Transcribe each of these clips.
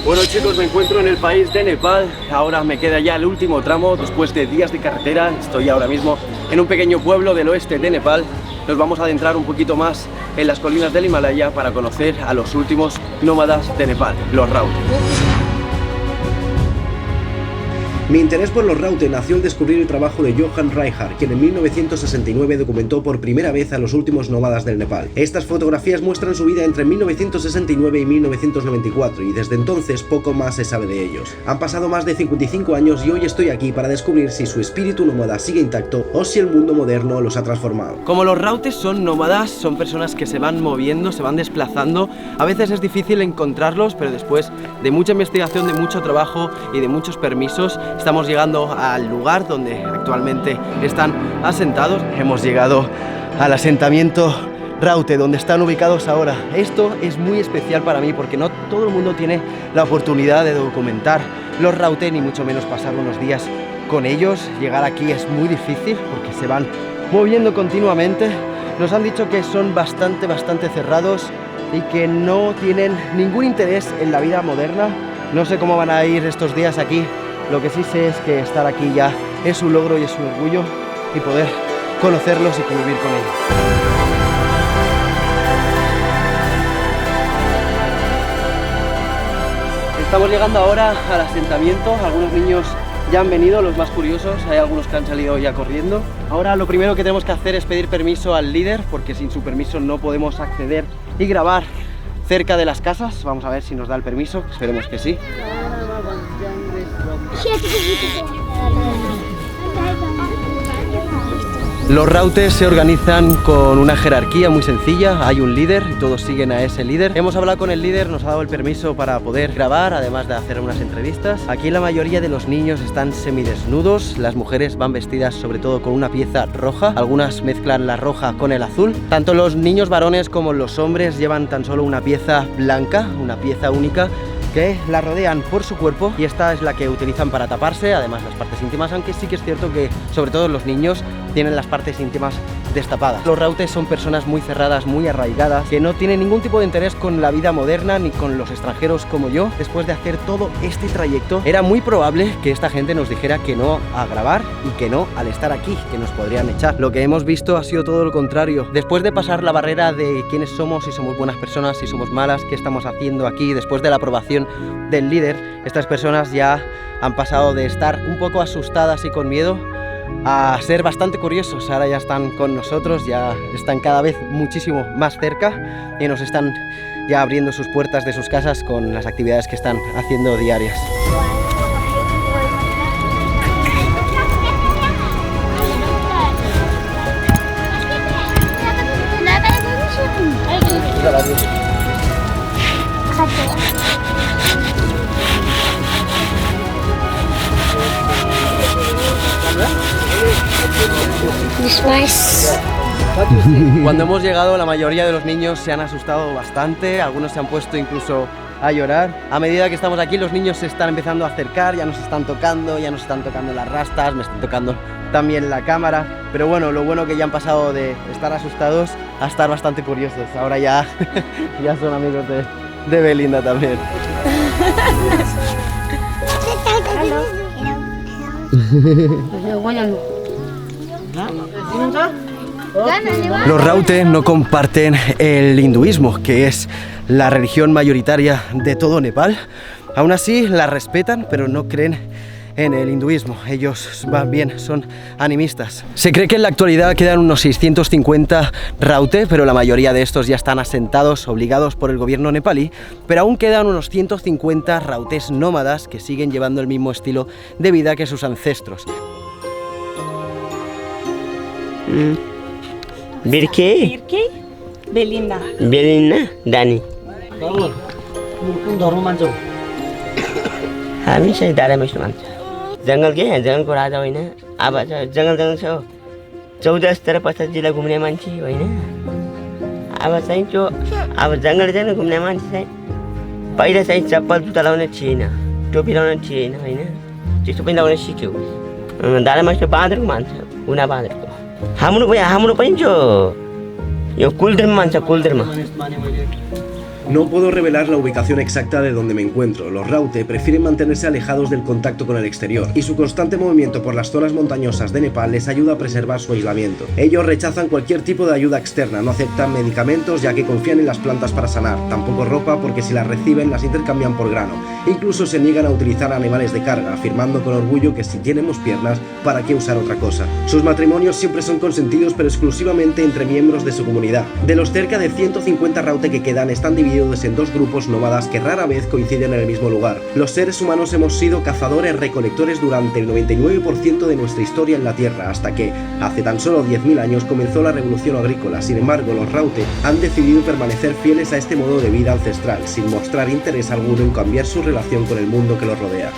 Bueno chicos, me encuentro en el país de Nepal. Ahora me queda ya el último tramo. Después de días de carretera, estoy ahora mismo en un pequeño pueblo del oeste de Nepal. Nos vamos a adentrar un poquito más en las colinas del Himalaya para conocer a los últimos nómadas de Nepal, los Raute. Mi interés por los Raute nació al descubrir el trabajo de Johan Reinhardt, quien en 1969 documentó por primera vez a los últimos nómadas del Nepal. Estas fotografías muestran su vida entre 1969 y 1994 y desde entonces poco más se sabe de ellos. Han pasado más de 55 años y hoy estoy aquí para descubrir si su espíritu nómada sigue intacto o si el mundo moderno los ha transformado. Como los Rautes son nómadas, son personas que se van moviendo, se van desplazando. A veces es difícil encontrarlos, pero después de mucha investigación, de mucho trabajo y de muchos permisos, estamos llegando al lugar donde actualmente están asentados. Hemos llegado al asentamiento Raute, donde están ubicados ahora. Esto es muy especial para mí porque no todo el mundo tiene la oportunidad de documentar los Raute, ni mucho menos pasar unos días con ellos. Llegar aquí es muy difícil porque se van moviendo continuamente. Nos han dicho que son bastante cerrados y que no tienen ningún interés en la vida moderna. No sé cómo van a ir estos días aquí. Lo que sí sé es que estar aquí ya es un logro y es un orgullo, y poder conocerlos y convivir con ellos. Estamos llegando ahora al asentamiento. Algunos niños ya han venido, los más curiosos. Hay algunos que han salido ya corriendo. Ahora lo primero que tenemos que hacer es pedir permiso al líder, porque sin su permiso no podemos acceder y grabar cerca de las casas. Vamos a ver si nos da el permiso, esperemos que sí. Los Rautes se organizan con una jerarquía muy sencilla. Hay un líder y todos siguen a ese líder. Hemos hablado con el líder, nos ha dado el permiso para poder grabar, además de hacer unas entrevistas. Aquí la mayoría de los niños están semidesnudos. Las mujeres van vestidas sobre todo con una pieza roja. Algunas mezclan la roja con el azul. Tanto los niños varones como los hombres llevan tan solo una pieza blanca, una pieza única, que la rodean por su cuerpo, y esta es la que utilizan para taparse, además las partes íntimas, aunque sí que es cierto que sobre todo los niños tienen las partes íntimas destapadas. Los Rautes son personas muy cerradas, muy arraigadas, que no tienen ningún tipo de interés con la vida moderna ni con los extranjeros como yo. Después de hacer todo este trayecto, era muy probable que esta gente nos dijera que no a grabar y que no al estar aquí, que nos podrían echar. Lo que hemos visto ha sido todo lo contrario. Después de pasar la barrera de quiénes somos, si somos buenas personas, si somos malas, qué estamos haciendo aquí, después de la aprobación del líder, estas personas ya han pasado de estar un poco asustadas y con miedo a ser bastante curiosos. Ahora ya están con nosotros, ya están cada vez muchísimo más cerca y nos están ya abriendo sus puertas de sus casas con las actividades que están haciendo diarias. Cuando hemos llegado, la mayoría de los niños se han asustado bastante, algunos se han puesto incluso a llorar. A medida que estamos aquí, los niños se están empezando a acercar, ya nos están tocando las rastas, me están tocando también la cámara. Pero bueno, lo bueno que ya han pasado de estar asustados a estar bastante curiosos. Ahora ya, ya son amigos de Belinda también. Los Raute no comparten el hinduismo, que es la religión mayoritaria de todo Nepal. Aún así la respetan, pero no creen en el hinduismo. Ellos más bien son animistas. Se cree que en la actualidad quedan unos 650 Raute, pero la mayoría de estos ya están asentados, obligados por el gobierno nepalí. Pero aún quedan unos 150 Rautes nómadas que siguen llevando el mismo estilo de vida que sus ancestros. Birki, Belinda. Belinda, Dani. हामी चाहिँ दारा मिस्नु भन्छ जङ्गल के जङ्गलको राजा होइन अब जङ्गल छ 14-15 जिल्ला घुम्ने मान्छे होइन अब चाहिँ त्यो अब जङ्गल चाहिँ घुम्ने मान्छे चाहिँ पहिला चाहिँ चप्पल जुत्ता लाउने थिएन टोपी लाउने थिएन होइन त्यस्तो पनि लाउन सिक्यो दारा मिस्नु बाँदरको मान्छ उना बाँदरको हाम्रो पनि जो यो कुलधर्म मान्छ कुलधर्म No puedo revelar la ubicación exacta de donde me encuentro. Los Raute prefieren mantenerse alejados del contacto con el exterior y su constante movimiento por las zonas montañosas de Nepal les ayuda a preservar su aislamiento. Ellos rechazan cualquier tipo de ayuda externa, no aceptan medicamentos ya que confían en las plantas para sanar, tampoco ropa porque si las reciben las intercambian por grano. Incluso se niegan a utilizar animales de carga, afirmando con orgullo que si tenemos piernas, ¿para qué usar otra cosa? Sus matrimonios siempre son consentidos pero exclusivamente entre miembros de su comunidad. De los cerca de 150 Raute que quedan están divididos en dos grupos nómadas que rara vez coinciden en el mismo lugar. Los seres humanos hemos sido cazadores-recolectores durante el 99% de nuestra historia en la Tierra, hasta que, hace tan solo 10.000 años, comenzó la revolución agrícola. Sin embargo, los Raute han decidido permanecer fieles a este modo de vida ancestral, sin mostrar interés alguno en cambiar su relación con el mundo que los rodea.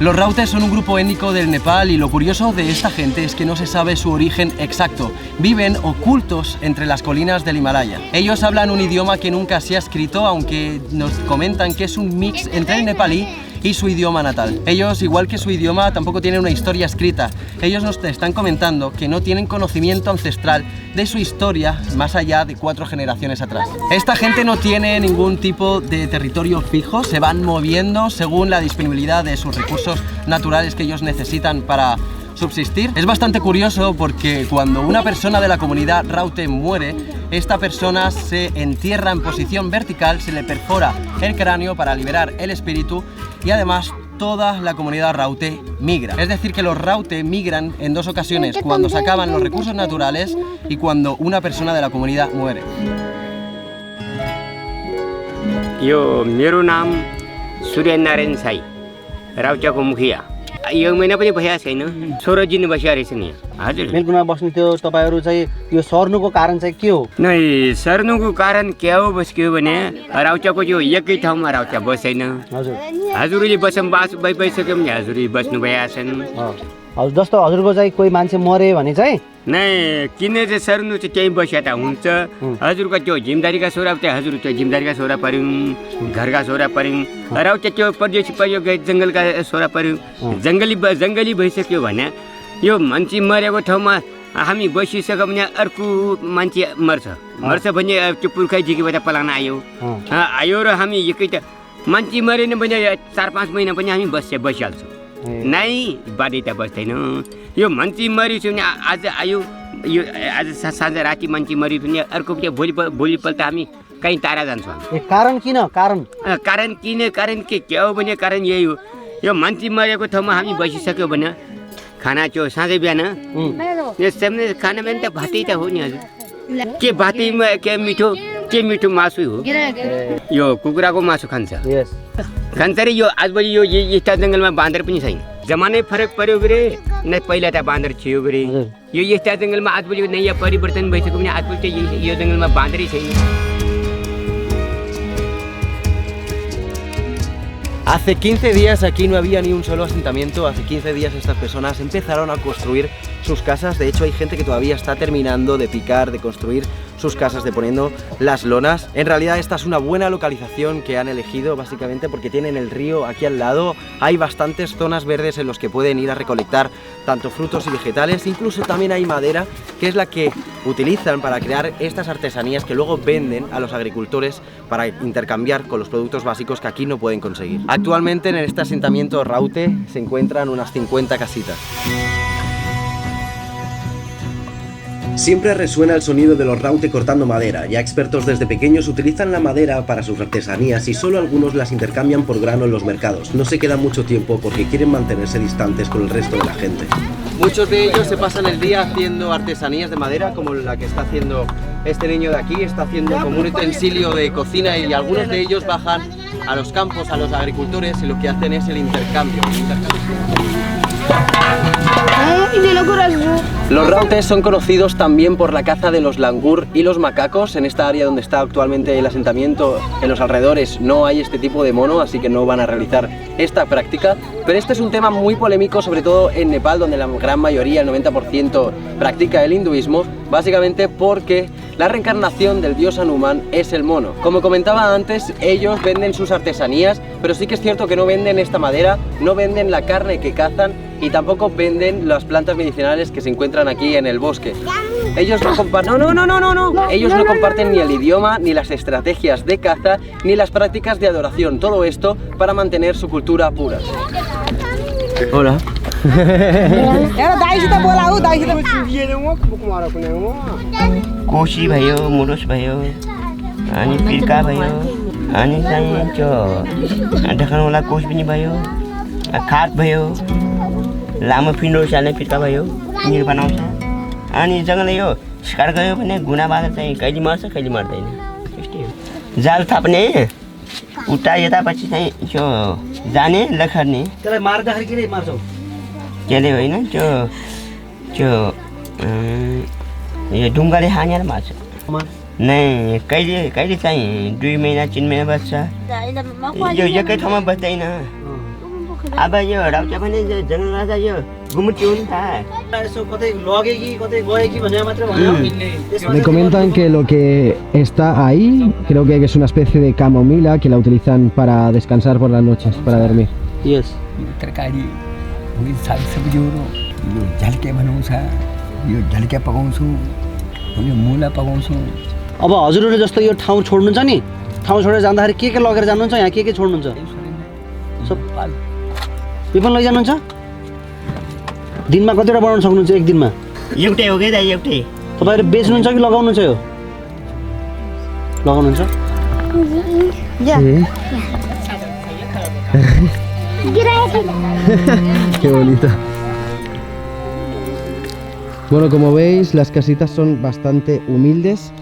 Los Raute son un grupo étnico del Nepal y lo curioso de esta gente es que no se sabe su origen exacto. Viven ocultos entre las colinas del Himalaya. Ellos hablan un idioma que nunca se ha escrito, aunque nos comentan que es un mix entre el nepalí y su idioma natal. Ellos, igual que su idioma, tampoco tienen una historia escrita. Ellos nos están comentando que no tienen conocimiento ancestral de su historia más allá de 4 generaciones atrás. Esta gente no tiene ningún tipo de territorio fijo, se van moviendo según la disponibilidad de sus recursos naturales que ellos necesitan para subsistir. Es bastante curioso porque cuando una persona de la comunidad Raute muere, esta persona se entierra en posición vertical, se le perfora el cráneo para liberar el espíritu y además toda la comunidad Raute migra. Es decir, que los Raute migran en 2 ocasiones, cuando se acaban los recursos naturales y cuando una persona de la comunidad muere. Yo, मेरो नाम सूर्यनारायण साई, राउचाको मुखिया। यो महिना पनि भइया छैन, 16 दिन बसिया रहेछ नि। हजुर, मेलकुमा बस्नु थियो तपाईहरु चाहिँ यो सर्नुको कारण चाहिँ के हो? नै सर्नुको कारण के हो बस्क्यो भने राउचाको यो एकै ठाउँमा राउचा बस्दैन। हजुर, हजुरले बसम बास भइसक्यो भने हजुरले बस्नु भएका छन्। हजुर, जस्तो हजुरको चाहिँ कोही मान्छे मरे भने चाहिँ नै किन चाहिँ सर्नु चाहिँ त्यही बस्या त हुन्छ। हजुरको त्यो जिम्मेदारीका छोरा चाहिँ हजुर त्यो जिम्मेदारीका छोरा पर्यौँ, घरका छोरा पर्यौँ, राउचा त्यो परदेशी पर्यो जङ्गलका छोरा पर्यौँ। जङ्गली भइसक्यो भने यो मान्छे मरेको ठाउँमा हामी बसिसक्यो भने अर्को मान्छे मर्छ भने त्यो पुर्खैदेखिबाट पलान आयो र हामी एकै त मान्छे मरेन भने 4-5 महिना पनि हामी बसिहाल्छौँ। नै बारी त बस्दैन। यो मान्छे मरिसक्यो भने आज आयो, यो आज साँझ राति मान्छे मरियो भने अर्को भोलिपल्ट हामी कहीँ टाढा जान्छौँ। कारण किन? कारण के हो भने कारण यही हो, यो मान्छे मरेको ठाउँमा हामी बसिसक्यो भने खाना त्यो साँझै बिहान यो खाना बिहान त भातै त हो नि हजुर। के भातैमा के मिठो मासु हो। यो कुखुराको मासु खान्छ रे। यो आजभोलि यो यस्ता जङ्गलमा बाँदर पनि छैन। जमानै फरक पर्यो गरे न, पहिला त बाँदर थियो गरे। यो यस्ता जङ्गलमा आजभोलि नयाँ परिवर्तन भइसक्यो भने आजभोलि त यो जङ्गलमा बाँदरै छैन। Hace 15 días aquí no había ni un solo asentamiento. Hace 15 días estas personas empezaron a construir sus casas. De hecho hay gente que todavía está terminando de picar, de construir sus casas, de poniendo las lonas. En realidad esta es una buena localización que han elegido básicamente porque tienen el río aquí al lado. Hay bastantes zonas verdes en los que pueden ir a recolectar tanto frutos y vegetales. Incluso también hay madera, que es la que utilizan para crear estas artesanías que luego venden a los agricultores para intercambiar con los productos básicos que aquí no pueden conseguir. Actualmente en este asentamiento Raute se encuentran unas 50 casitas. Siempre resuena el sonido de los Raute cortando madera. Ya expertos desde pequeños utilizan la madera para sus artesanías y solo algunos las intercambian por grano en los mercados. No se quedan mucho tiempo porque quieren mantenerse distantes con el resto de la gente. Muchos de ellos se pasan el día haciendo artesanías de madera, como la que está haciendo este niño de aquí. Está haciendo como un utensilio de cocina y algunos de ellos bajan a los campos, a los agricultores, y lo que hacen es el intercambio. Los Rautes son conocidos también por la caza de los langur y los macacos. En esta área donde está actualmente el asentamiento, en los alrededores, no hay este tipo de mono, así que no van a realizar esta práctica. Pero este es un tema muy polémico, sobre todo en Nepal, donde la gran mayoría, el 90%, practica el hinduismo. básicamente porque la reencarnación del dios Hanuman es el mono. Como comentaba antes, ellos venden sus artesanías, pero sí que es cierto que no venden esta madera, no venden la carne que cazan y tampoco venden las plantas medicinales que se encuentran aquí en el bosque. Ellos no comparten, ellos no comparten ni el idioma, ni las estrategias de caza, ni las prácticas de adoración. Todo esto para mantener su cultura pura. Hola. Koshi भयो मुरुस भयो अनि पिर्का भयो अनि चाहिँ त्यो ढकानवाला कोस पनि भयो खाट भयो लामो फिन्डो सानो पिर्का भयो निर बनाउँछ अनि जङ्गल यो शिकार गयो भने गुना बाँदर चाहिँ कहिले मर्छ कहिले मर्दैन त्यस्तै हो जाल थाप्ने उता यतापछि चाहिँ त्यो जाने लखर्ने त्यसलाई मार्दाखेरि किन मार्छौ त्यसले होइन त्यो त्यो यो ढुङ्गाले हानेर मार्छ नै कहिले कहिले चाहिँ 2 महिना 3 महिना बस्छ यो एकै ठाउँमा बस्दैन अब यो राउटे पनि जङ्गल राजा यो घुमुटी हो नि त यसो कतै लगे कि कतै गए कि भनेर मात्र भन्यो Me comentan que lo que está ahí, creo que es una especie de camomila que la utilizan para descansar por las noches, para dormir. Yes तरकारी सागसब्जीहरू यो झल्के बनाउँछ यो झल्के पकाउँछु यो मुला पकाउँछु अब हजुरहरूले जस्तो यो ठाउँ छोड्नुहुन्छ नि ठाउँ छोडेर जाँदाखेरि के लगेर जानुहुन्छ यहाँ के छोड्नुहुन्छ सब यो पनि लैजानुहुन्छ दिनमा कतिवटा बनाउन सक्नुहुन्छ एक दिनमा एउटै हो कि दाइ एउटै तपाईँहरू बेच्नुहुन्छ कि लगाउनुहुन्छ यो लगाउनुहुन्छ Qué bonito. Bueno, como veis, las casitas son bastante humildes.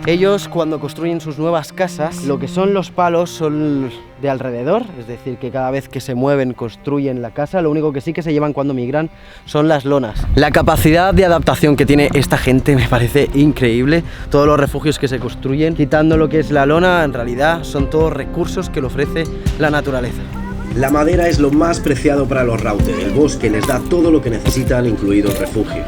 Ellos cuando construyen sus nuevas casas, lo que son los palos son de alrededor, es decir, que cada vez que se mueven construyen la casa. Lo único que sí que se llevan cuando migran son las lonas. La capacidad de adaptación que tiene esta gente me parece increíble. Todos los refugios que se construyen, quitando lo que es la lona, en realidad son todos recursos que le ofrece la naturaleza. La madera es lo más preciado para los Raute. El bosque les da todo lo que necesitan, incluido el refugio.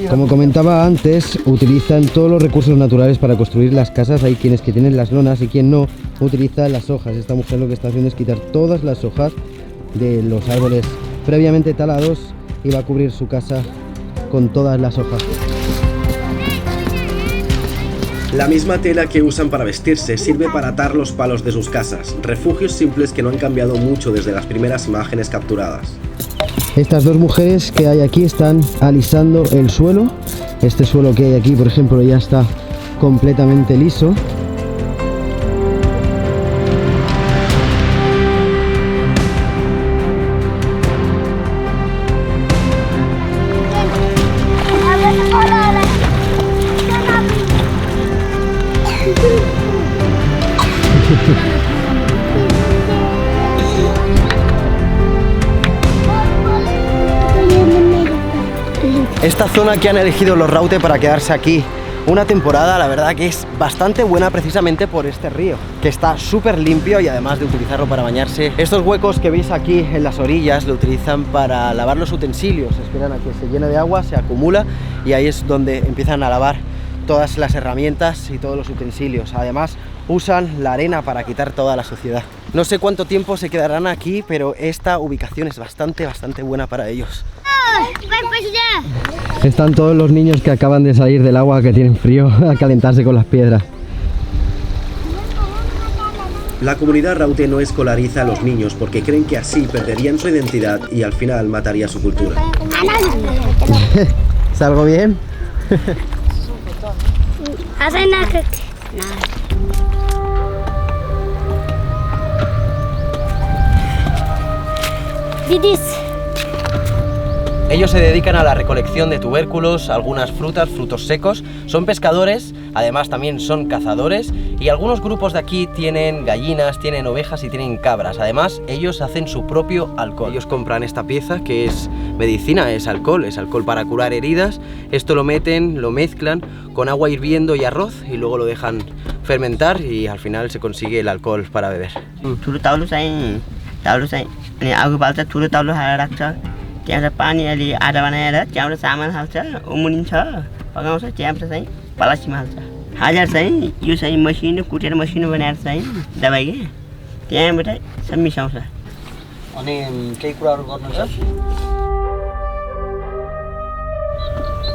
Como comentaba antes, utilizan todos los recursos naturales para construir las casas. Hay quienes que tienen las lonas y quien no utiliza las hojas. Esta mujer lo que está haciendo es quitar todas las hojas de los árboles previamente talados y va a cubrir su casa con todas las hojas. La misma tela que usan para vestirse sirve para atar los palos de sus casas, refugios simples que no han cambiado mucho desde las primeras imágenes capturadas. Estas dos mujeres que hay aquí están alisando el suelo. Este suelo que hay aquí, por ejemplo, ya está completamente liso. Esta zona que han elegido los Raute para quedarse aquí una temporada, la verdad que es bastante buena precisamente por este río, que está súper limpio y además de utilizarlo para bañarse, estos huecos que veis aquí en las orillas lo utilizan para lavar los utensilios. Esperan a que se llene de agua, se acumula y ahí es donde empiezan a lavar todas las herramientas y todos los utensilios. Además usan la arena para quitar toda la suciedad. No sé cuánto tiempo se quedarán aquí, pero esta ubicación es bastante buena para ellos. Están todos los niños que acaban de salir del agua, que tienen frío, a calentarse con las piedras. La comunidad Raute no escolariza a los niños porque creen que así perderían su identidad y al final mataría su cultura. ¿Salgo bien? Ellos se dedican a la recolección de tubérculos, algunas frutas, frutos secos, son pescadores, además también son cazadores y algunos grupos de aquí tienen gallinas, tienen ovejas y tienen cabras. Además, ellos hacen su propio alcohol. Ellos compran esta pieza que es medicina, es alcohol para curar heridas. Esto lo meten, lo mezclan con agua hirviendo y arroz y luego lo dejan fermentar y al final se consigue el alcohol para beber. त्यहाँबाट पानी अलि आधा बनाएर त्यहाँबाट चामल हाल्छ उमुलिन्छ पकाउँछ त्यहाँबाट चाहिँ पलासीमा हाल्छ हालेर चाहिँ यो चाहिँ मसिनो कुटेर मसिनो बनाएर चाहिँ दबाई के त्यहाँबाट सब मिसाउँछ अनि केही कुराहरू गर्नुहुन्छ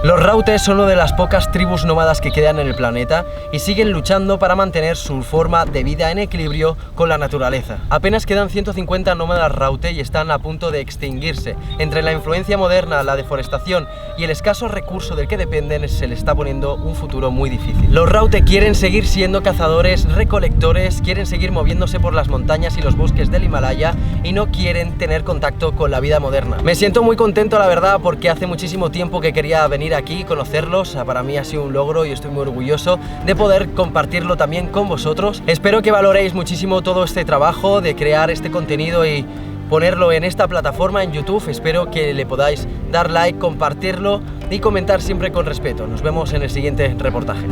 Los rautes son una de las pocas tribus nómadas que quedan en el planeta y siguen luchando para mantener su forma de vida en equilibrio con la naturaleza. Apenas quedan 150 nómadas raute y están a punto de extinguirse. Entre la influencia moderna, la deforestación y el escaso recurso del que dependen se les está poniendo un futuro muy difícil. Los raute quieren seguir siendo cazadores, recolectores, quieren seguir moviéndose por las montañas y los bosques del Himalaya y no quieren tener contacto con la vida moderna. Me siento muy contento, la verdad, porque hace muchísimo tiempo que quería venir aquí, conocerlos. Para mí ha sido un logro y estoy muy orgulloso de poder compartirlo también con vosotros. Espero que valoréis muchísimo todo este trabajo de crear este contenido y ponerlo en esta plataforma en YouTube. Espero que le podáis dar like, compartirlo y comentar siempre con respeto. Nos vemos en el siguiente reportaje.